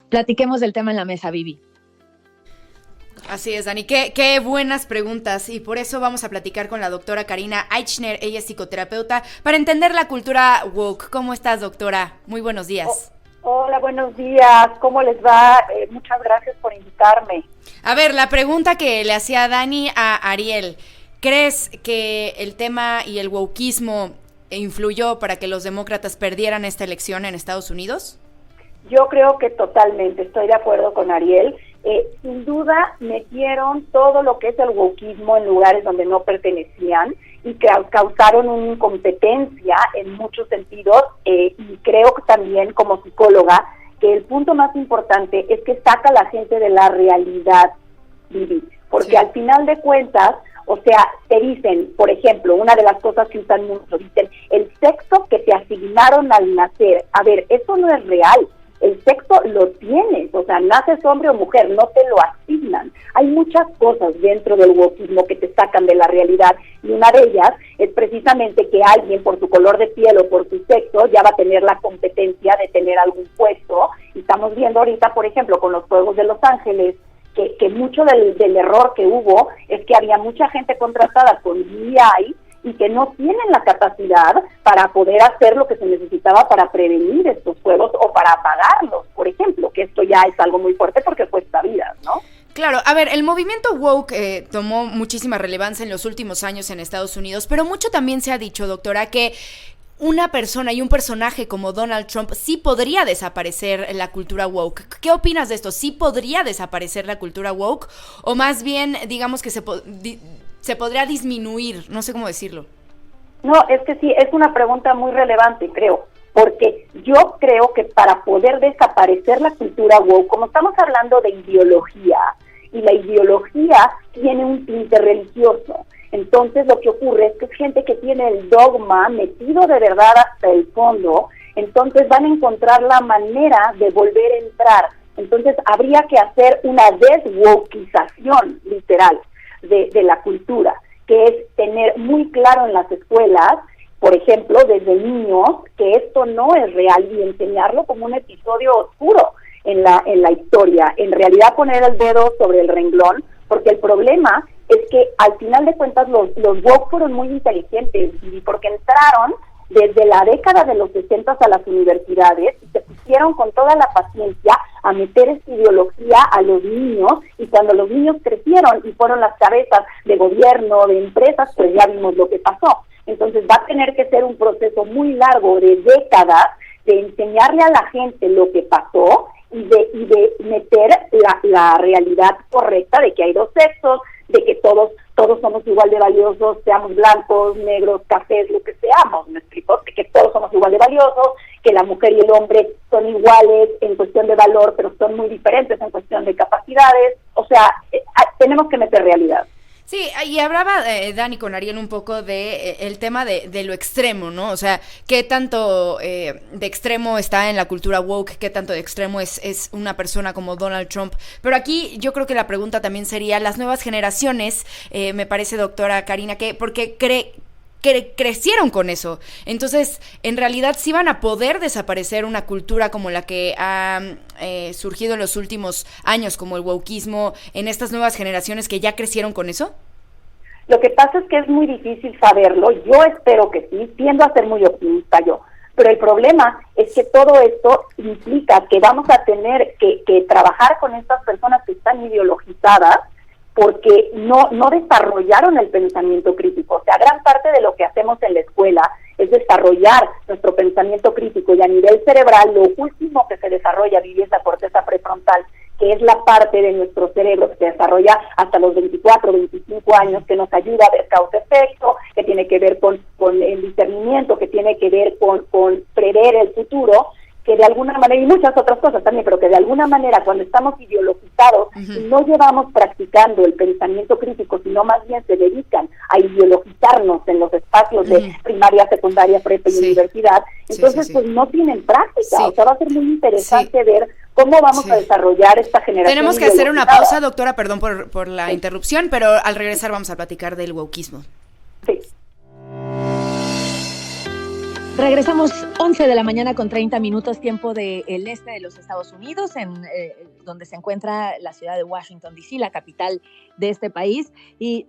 Platiquemos del tema en la mesa, Vivi. Así es, Dani, qué buenas preguntas, y por eso vamos a platicar con la doctora Karina Eichner. Ella es psicoterapeuta, para entender la cultura woke. ¿Cómo estás, doctora? Muy buenos días. Hola, buenos días, ¿cómo les va? Muchas gracias por invitarme. A ver, la pregunta que le hacía Dani a Ariel, ¿crees que el tema y el wokeismo influyó para que los demócratas perdieran esta elección en Estados Unidos? Yo creo que totalmente, estoy de acuerdo con Ariel. Sin duda metieron todo lo que es el wokeismo en lugares donde no pertenecían y que causaron una incompetencia en muchos sentidos, y creo que también como psicóloga que el punto más importante es que saca a la gente de la realidad, Vivi, porque al final de cuentas, o sea, te dicen, por ejemplo, una de las cosas que usan mucho, dicen, el sexo que te asignaron al nacer. A ver, eso no es real. El sexo lo tienes, o sea, naces hombre o mujer, no te lo asignan. Hay muchas cosas dentro del wokeismo que te sacan de la realidad, y una de ellas es precisamente que alguien por su color de piel o por su sexo ya va a tener la competencia de tener algún puesto. Y estamos viendo ahorita, por ejemplo, con los Juegos de Los Ángeles, que mucho del error que hubo es que había mucha gente contratada con DEI y que no tienen la capacidad para poder hacer lo que se necesitaba para prevenir estos juegos o para apagarlos, por ejemplo, que esto ya es algo muy fuerte porque cuesta vidas, ¿no? Claro, a ver, el movimiento woke tomó muchísima relevancia en los últimos años en Estados Unidos, pero mucho también se ha dicho, doctora, que una persona y un personaje como Donald Trump sí podría desaparecer la cultura woke. ¿Qué opinas de esto? ¿Sí podría desaparecer la cultura woke? O más bien, digamos que se podría disminuir, no sé cómo decirlo. No, es que sí, es una pregunta muy relevante, creo, porque yo creo que para poder desaparecer la cultura woke, como estamos hablando de ideología, y la ideología tiene un tinte religioso, entonces lo que ocurre es que es gente que tiene el dogma metido de verdad hasta el fondo, entonces van a encontrar la manera de volver a entrar. Entonces habría que hacer una deswokización literal de la cultura, que es tener muy claro en las escuelas, por ejemplo, desde niños, que esto no es real, y enseñarlo como un episodio oscuro en la historia, en realidad poner el dedo sobre el renglón, porque el problema es que al final de cuentas los woke fueron muy inteligentes, y porque entraron desde la década de los 60 a las universidades y se pusieron con toda la paciencia a meter esta ideología a los niños, y cuando los niños crecieron y fueron las cabezas de gobierno, de empresas, pues ya vimos lo que pasó. Entonces va a tener que ser un proceso muy largo de décadas de enseñarle a la gente lo que pasó y de meter la realidad correcta de que hay dos sexos, de que todos somos igual de valiosos, seamos blancos, negros, cafés, lo que seamos, ¿me explico? De que todos somos igual de valiosos, que la mujer y el hombre son iguales en cuestión de valor, pero son muy diferentes en cuestión de capacidades. O sea, tenemos que meter realidad. Sí, y hablaba Dani con Ariel un poco de el tema de lo extremo, ¿no? O sea, qué tanto de extremo está en la cultura woke, qué tanto de extremo es una persona como Donald Trump. Pero aquí yo creo que la pregunta también sería, las nuevas generaciones, me parece, doctora Karina, que porque crecieron con eso. Entonces, en realidad, ¿sí van a poder desaparecer una cultura como la que ha surgido en los últimos años, como el wokeismo, en estas nuevas generaciones que ya crecieron con eso? Lo que pasa es que es muy difícil saberlo. Yo espero que sí, tiendo a ser muy optimista yo. Pero el problema es que todo esto implica que vamos a tener que trabajar con estas personas que están ideologizadas, porque no desarrollaron el pensamiento crítico. O sea, gran parte de lo que hacemos en la escuela es desarrollar nuestro pensamiento crítico, y a nivel cerebral lo último que se desarrolla, Vivi, es la corteza prefrontal, que es la parte de nuestro cerebro que se desarrolla hasta los 24, 25 años, que nos ayuda a ver causa-efecto, que tiene que ver con el discernimiento, que tiene que ver con prever el futuro, que de alguna manera, y muchas otras cosas también, pero que de alguna manera cuando estamos ideologizados y no llevamos practicando el pensamiento crítico, sino más bien se dedican a ideologizarnos en los espacios de primaria, secundaria, prepa y universidad, entonces pues no tienen práctica. O sea, va a ser muy interesante ver cómo vamos a desarrollar esta generación. Tenemos que hacer una pausa, doctora, perdón por la interrupción, pero al regresar vamos a platicar del wokeismo. Sí. Regresamos 11 de la mañana con 30 minutos, tiempo del este de los Estados Unidos, donde se encuentra la ciudad de Washington, D.C., la capital de este país. Y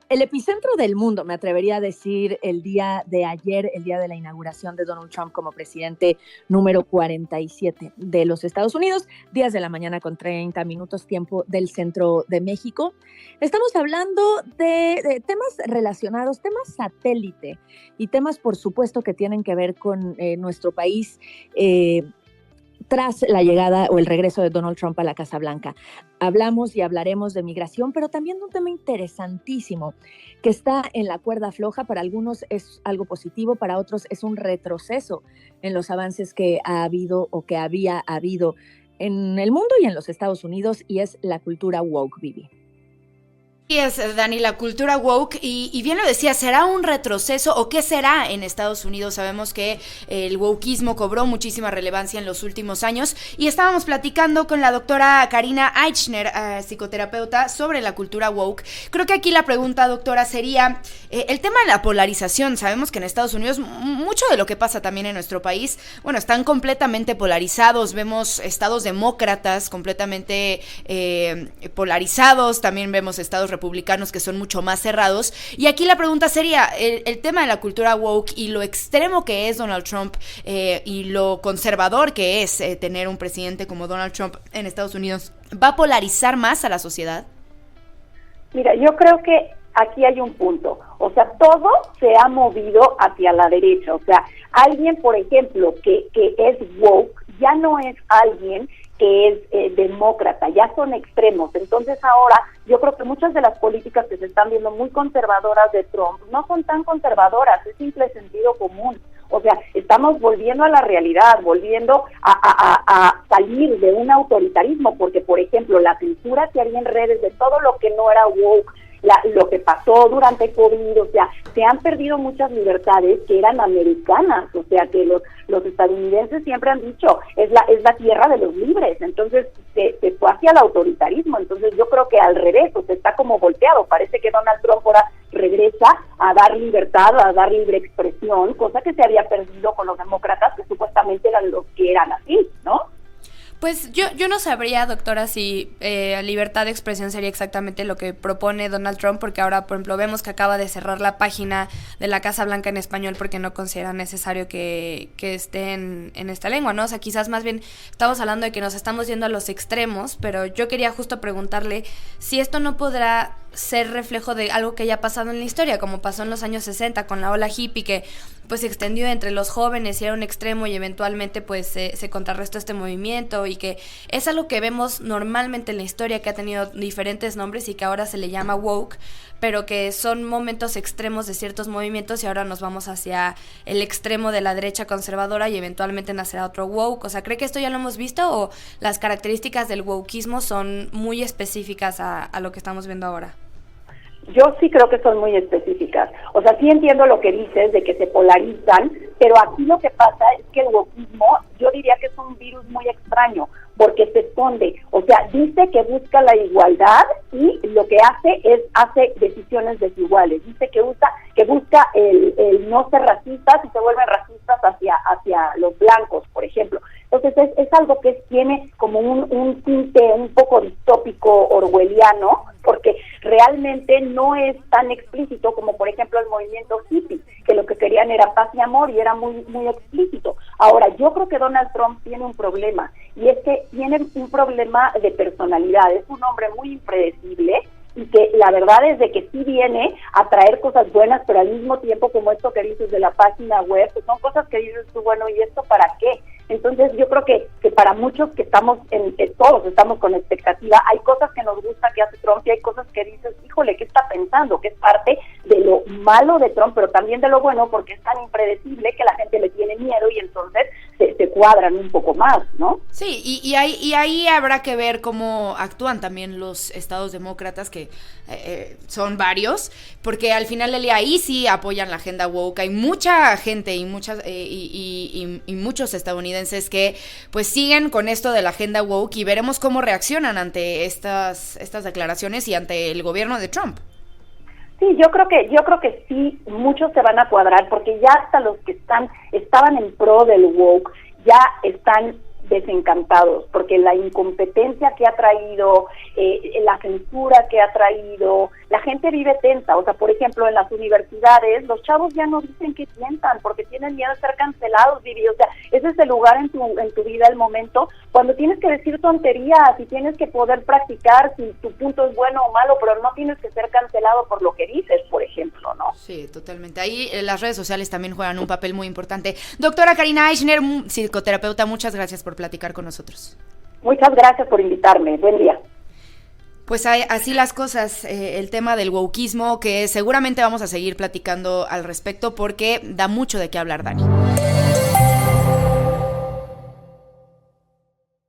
el epicentro del mundo, me atrevería a decir, el día de ayer, el día de la inauguración de Donald Trump como presidente número 47 de los Estados Unidos, 10 de la mañana con 30 minutos, tiempo del centro de México. Estamos hablando de temas relacionados, temas satélite y temas, por supuesto, que tienen que ver con nuestro país tras la llegada o el regreso de Donald Trump a la Casa Blanca. Hablamos y hablaremos de migración, pero también de un tema interesantísimo que está en la cuerda floja. Para algunos es algo positivo, para otros es un retroceso en los avances que ha habido o que había habido en el mundo y en los Estados Unidos, y es la cultura woke, Vivi. Sí, es, Dani, la cultura woke, y bien lo decía, ¿será un retroceso o qué será en Estados Unidos? Sabemos que el wokeismo cobró muchísima relevancia en los últimos años, y estábamos platicando con la doctora Karina Eichner, psicoterapeuta, sobre la cultura woke. Creo que aquí la pregunta, doctora, sería el tema de la polarización. Sabemos que en Estados Unidos mucho de lo que pasa también en nuestro país, bueno, están completamente polarizados. Vemos estados demócratas completamente polarizados, también vemos estados republicanos que son mucho más cerrados. Y aquí la pregunta sería, el tema de la cultura woke y lo extremo que es Donald Trump y lo conservador que es tener un presidente como Donald Trump en Estados Unidos, ¿va a polarizar más a la sociedad? Mira, yo creo que aquí hay un punto. O sea, todo se ha movido hacia la derecha. O sea, alguien, por ejemplo, que es woke, ya no es alguien que es demócrata, ya son extremos. Entonces ahora yo creo que muchas de las políticas que se están viendo muy conservadoras de Trump no son tan conservadoras, es simple sentido común. O sea, estamos volviendo a la realidad, volviendo a salir de un autoritarismo, porque, por ejemplo, la censura que había en redes de todo lo que no era woke, lo que pasó durante COVID, o sea, se han perdido muchas libertades que eran americanas. O sea, que los estadounidenses siempre han dicho, es la tierra de los libres. Entonces se fue hacia el autoritarismo. Entonces yo creo que al revés, o sea, está como volteado. Parece que Donald Trump ahora regresa a dar libertad, a dar libre expresión, cosa que se había perdido con los demócratas, que supuestamente eran los que eran así, ¿no? Pues yo no sabría, doctora, si libertad de expresión sería exactamente lo que propone Donald Trump, porque ahora, por ejemplo, vemos que acaba de cerrar la página de la Casa Blanca en español porque no considera necesario que esté en esta lengua, ¿no? O sea, quizás más bien estamos hablando de que nos estamos yendo a los extremos, pero yo quería justo preguntarle si esto no podrá ser reflejo de algo que haya pasado en la historia, como pasó en los años 60 con la ola hippie, que pues se extendió entre los jóvenes y era un extremo y eventualmente pues se contrarrestó este movimiento, y que es algo que vemos normalmente en la historia, que ha tenido diferentes nombres y que ahora se le llama woke, pero que son momentos extremos de ciertos movimientos, y ahora nos vamos hacia el extremo de la derecha conservadora y eventualmente nacerá otro woke. O sea, ¿cree que esto ya lo hemos visto o las características del wokeismo son muy específicas a lo que estamos viendo ahora? Yo sí creo que son muy específicas. O sea, sí entiendo lo que dices de que se polarizan, pero aquí lo que pasa es que el wokeismo, yo diría que es un virus muy extraño, porque se esconde. O sea, dice que busca la igualdad y lo que hace decisiones desiguales. Dice que busca el no ser racistas y se vuelven racistas hacia los blancos, por ejemplo. Entonces es algo que tiene como un tinte un poco distópico orwelliano, porque realmente no es tan explícito como, por ejemplo, el movimiento hippie, que lo que querían era paz y amor y era muy, muy explícito. Ahora, yo creo que Donald Trump tiene un problema, y es que tiene un problema de personalidad. Es un hombre muy impredecible, y que la verdad es de que sí viene a traer cosas buenas, pero al mismo tiempo, como esto que dices de la página web, pues son cosas que dices tú, bueno, ¿y esto para qué? Entonces yo creo que para muchos que estamos todos estamos con expectativa, hay cosas que nos gusta que hace Trump y hay cosas que dices, híjole, ¿qué está pensando? Que es parte de lo malo de Trump, pero también de lo bueno, porque es tan impredecible que la gente le tiene miedo y entonces se cuadran un poco más, ¿no? Sí, y ahí habrá que ver cómo actúan también los estados demócratas, que son varios, porque al final del día ahí sí apoyan la agenda woke. Hay mucha gente y muchos estadounidenses que pues siguen con esto de la agenda woke, y veremos cómo reaccionan ante estas declaraciones y ante el gobierno de Trump. Sí, Sí, yo creo que sí, muchos se van a cuadrar, porque ya hasta los que estaban en pro del woke ya están desencantados, porque la incompetencia que ha traído, la censura que ha traído, la gente vive tensa. O sea, por ejemplo, en las universidades, los chavos ya no dicen que piensan, porque tienen miedo de ser cancelados, Vivi. O sea, ese es el lugar en tu vida, el momento, cuando tienes que decir tonterías y tienes que poder practicar si tu punto es bueno o malo, pero no tienes que ser cancelado por lo que dices, por ejemplo, ¿no? Sí, totalmente. Ahí las redes sociales también juegan un papel muy importante. Doctora Karina Eichner, psicoterapeuta, muchas gracias por platicar con nosotros. Muchas gracias por invitarme. Buen día. Pues así las cosas, el tema del wokeismo, que seguramente vamos a seguir platicando al respecto porque da mucho de qué hablar, Dani.